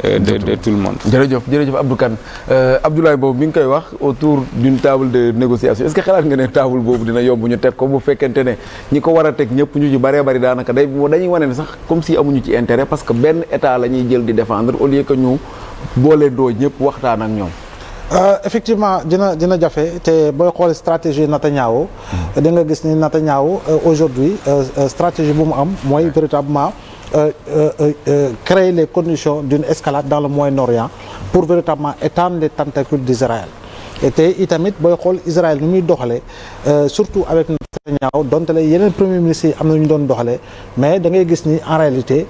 de tout le monde. jërëjëf Abdou Kane Abdoulaye boobu mi ngi koy wax autour d'une table de négociation est-ce que xalaat nga ne table boobu dina yomb ñu teg ko bu fekkente ne ñi ko war a teg ñëpp ñu ci bëree bëri daanaka dañuy wane ne sax comme si amuñu ci intérêt parce que benn état la ñuy jël di défendre au lieu que ñu boole doo ñëpp waxtaan ak ñoom. Effectivement dina jafe te booy xool stratégie Netanyahu da nga gis ni Netanyahu aujourd'hui stratégie bu mu am mooy véritablement créer les conditions d'une escalade dans le Moyen-Orient pour véritablement étendre les tentacules d'Israël et te itamit booy xool Israël ni muy doxalee surtout avec Netanyahu donte la yeneen premier ministre yi am na ñu doon doxalee mais da ngay gis ni en réalité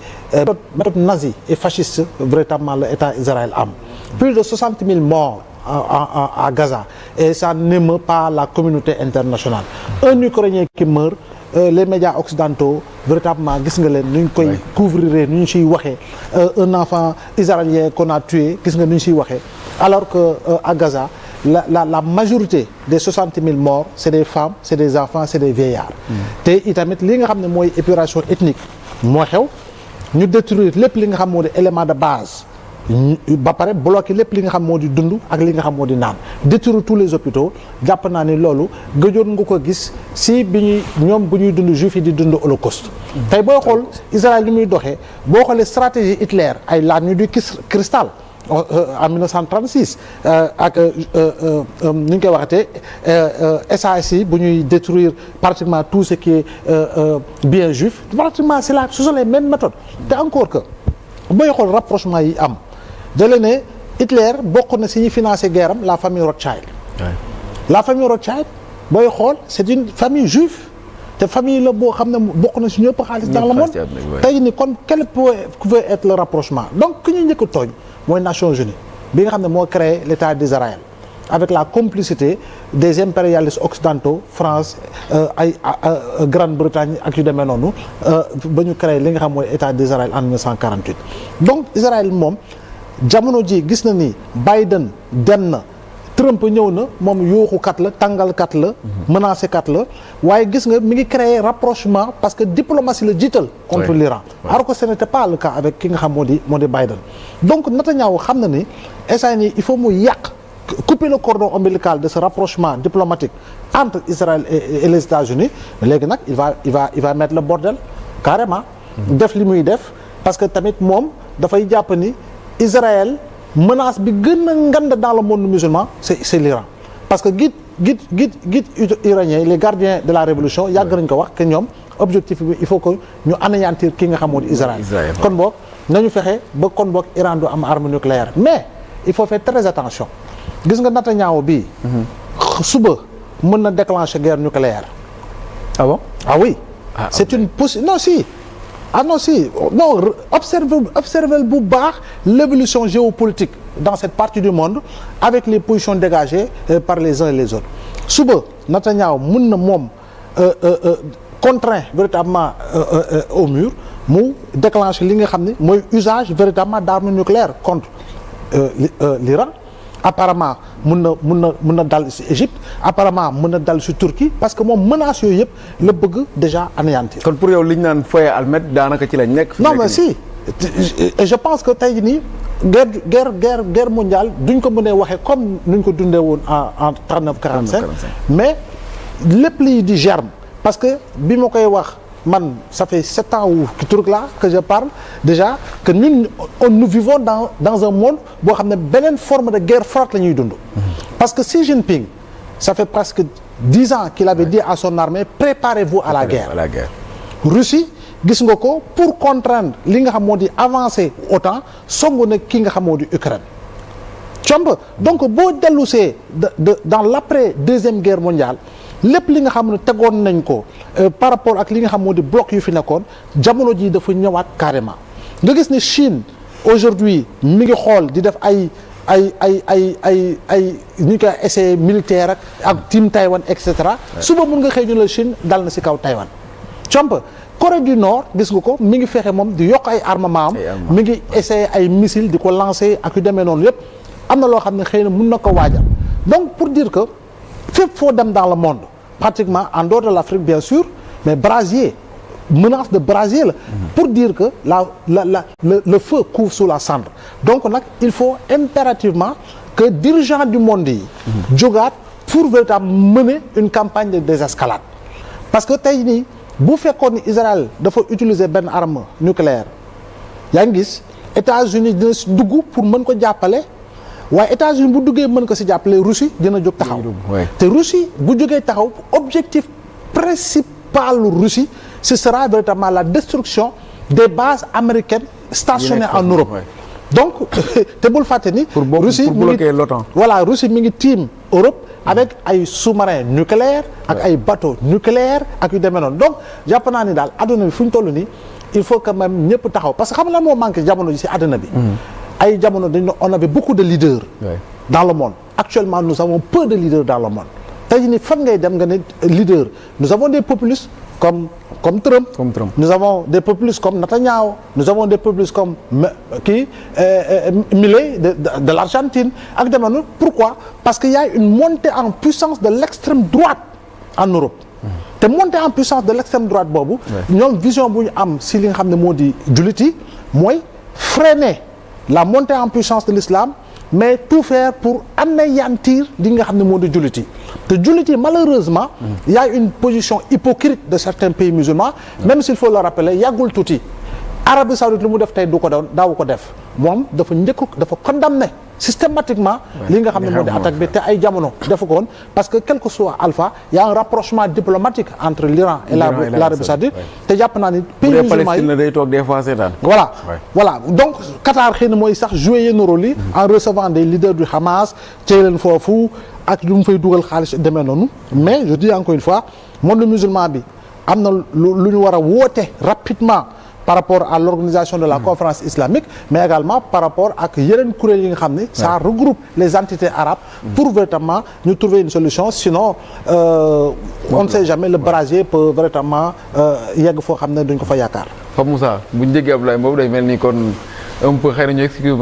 méthode nazie et fasciste véritablement le état Israël am plus de 60 000 morts à Gaza et ça n'émeut pas la communauté internationale un Ukrainien qui meurt les médias occidentaux véritablement gis nga leen nu ñu koy couvrir nu ñu siy waxee un enfant israélien qu'on a tué gis nga nu ñu siy waxee alors que à Gaza la majorité des 60 000 morts c'est des femmes c'est des enfants c'est des vieillards te itamit li nga xam ne mooy épuration ethnique moo xew ñu détruire lépp li nga xam moo di élément de base ba pare bloqué lépp li nga xam moo di dund ak li nga xam moo di naan détruire tous les hôpitaux jàpp naa ni loolu gëjoon nga ko gis si bi ñuy ñoom bu ñuy dund juif yi di dund holocauste tey booy xool Israël li muy doxee boo xoolee stratégie Hitler ay la nuit du cristal en 1936 ak ni ñu koy waxatee SAS yi bu ñuy détruire pratiquement tout ce qui est bien juif pratiquement c'est là ce sont les mêmes méthodes te encore que booy xool rapprochement yi am jëlee ne Hitler bokk na si ñuy financé guerre am la famille Rothschild la famille Rothschild booy xool c'est une famille juive te famille la boo xam ne bokk na si ñëpp xaalis dans le monde tey ni kon quel pouvait être le rapprochement donc ki ñu njëkk a tooñ mooy Nations Unies bi nga xam ne moo créé l'État d'Israël avec la complicité des impérialistes occidentaux France ay Grande-Bretagne ak yu demee noonu ba ñu créé li nga xam mooy État d'Israël en 1948 donc Israël moom jamono ji gis na ni Biden dem na Trump ñëw na moom yuuxukat la tàngalkat la menacé kat la waaye gis nga mi ngi créer rapprochement parce que diplomatie la jiital contre l'Iran alors que ce n'était pas le cas avec ki nga xam moo di Biden donc Netanyahu xam na ni instant yi il faut mu yàq couper le cordon ombilical de ce rapprochement diplomatique entre Israël et les États-Unis léegi nag il va mettre le bordel carrément def li muy def parce que tamit moom dafay jàpp ni Israël menace bi gën a ngand dans le monde musulman c'est l'Iran parce que guide iranien les gardiens de la révolution yàgg nañ ko wax que ñoom objectif bi il faut que ñu anéantir ki nga xam moo di Israël kon boog nañu fexe ba kon boog Iran du am arme nucléaire mais il faut faire très attention gis nga Netanyahu bii suba mën na déclencher guerre nucléaire ah bon ah oui c'est une possibilité non si observez bu baax l'évolution géopolitique dans cette partie du monde avec les positions dégagées par les uns et les autres suba Netanyahu mën na moom contraint véritablement au mur mu déclencher li nga xam ne mooy usage véritablement d'armes nucléaires contre l'Iran apparemment mun na dal ci Égypte apparemment mun na dal ci Turquie parce que moom menaces yooyu yëpp la bëgg déjà anéantir. kon pour yow li ñu naan foyer almet daanaka ci lañ nekk. non mais si et je pense que tey jii nii guerre mondiale duñ ko mënee waxee comme nuñ ko dundee woon en 39-45 mais lépp lii di germe parce que bi ma koy wax man ça fait 7 ans ou ce truc là que je parle déjà que nous vivons dans un monde boo xam ne beneen forme de guerre froide la ñuy dund parce que Xi Jinping ça fait presque 10 ans qu'il avait dit à son armée préparez-vous à la guerre Russie gis nga ko pour contraindre li nga xam moo di avancer autant songu na ki nga xam moo di Ukraine comp donc boo dellusee dans l'après deuxième guerre mondiale lépp li nga xam ne tegoon nañ ko par rapport ak li nga xam moo di bloc yu fi nekkoon jamono ji dafa ñëwaat carrément nga gis ne Chine aujourd'hui mi ngi xool di def ay ñu koy essai militaire ak team Taïwan et cetera suba mun nga xëy ñu la Chine dal na ci kaw Taïwan comp Corée du Nord gis nga ko mi ngi fexe moom di yokk ay armement am mi ngi essayer ay missiles di ko lancer ak yu demee noonu yépp am na loo xam ne xëy na mun na ko waajal donc pour dire que fépp foo dem dans le monde pratiquement en dehors de l'Afrique bien sûr mais brasier menace de brasier la pour dire que le feu couvre sous la cendre donc nag il faut impérativement que dirigeants du monde yi jógaat pour véritablement mener une campagne de désescalade parce que tey nii bu fekkoon ni Israël dafa utiliser benn arme nucléaire yaa ngi gis États-Unis dina si dugg pour mën ko jàppale waaye États-Unis bu duggee mën ko si jàppale Russie dina jóg taxaw te Russie bu jógee taxaw objectif principal Russie ce sera véritablement la destruction des bases américaines stationnées en Europe donc te bul fàtte ni Russie pour bloquer l'OTAN voilà Russie mi ngi tiim Europe avec ay sous-marins nucléaires ak ay bateaux nucléaires ak yu demee noonu donc jàpp naa ni daal adduna bi fu ñu toll nii il faut quand même ñëpp taxaw parce que xam nga lan moo manqué jamono ji ci àddina bi ay jamono dañu on avait beaucoup de leaders dans le monde actuellement nous avons peu de leaders dans le monde tey jii nii fan ngay dem nga ne leader nous avons des populistes comme Trump nous avons des populistes comme Netanyahu nous avons des populistes comme Milei de l'Argentine ak demee noonu pourquoi parce que y a une montée en puissance de l'extrême droite en Europe te montée en puissance de l'extrême droite boobu ñoom vision bu ñu am si li nga xam ne moo di jullit yi mooy freiner la montée en puissance de l'islam mais tout faire pour anéantir li nga xam ne moo di jullit yi te jullit yi malheureusement il y a une position hypocrite de certains pays musulmans même s'il faut le rappeler yàggul tuuti Arabie Saoudite lu mu def tey du ko daaw ko def moom dafa condamné systématiquement li nga xam ne moo di attaque bi te ay jamono defu ko woon parce que quel que soit alpha il y a un rapprochement diplomatique entre l'Iran et l'Arabie Saoudite te jàpp naa ni pays musulmans yi day toog des fois seetaan voilà donc Qatar xëy na mooy sax jouer yenn rôle yi en recevant des leaders du Hamas cey leen foofu ak lu mu fay dugal xaalis demee noonu mais je dis encore une fois monde musulman bi am na lu ñu war a woote rapidement par rapport à l'organisation de la conférence islamique mais également par rapport ak yeneen kuréel yi nga xam ne ça regroupe les entités arabes pour véritablement ñu trouver une solution sinon on ne sait jamais le brasier peut véritablement yegg foo xam ne duñ ko fa yaakaar Pape Moussa bu ñu déggee Abdoulaye boobu day mel ni kon un peu xëy na ñu excuse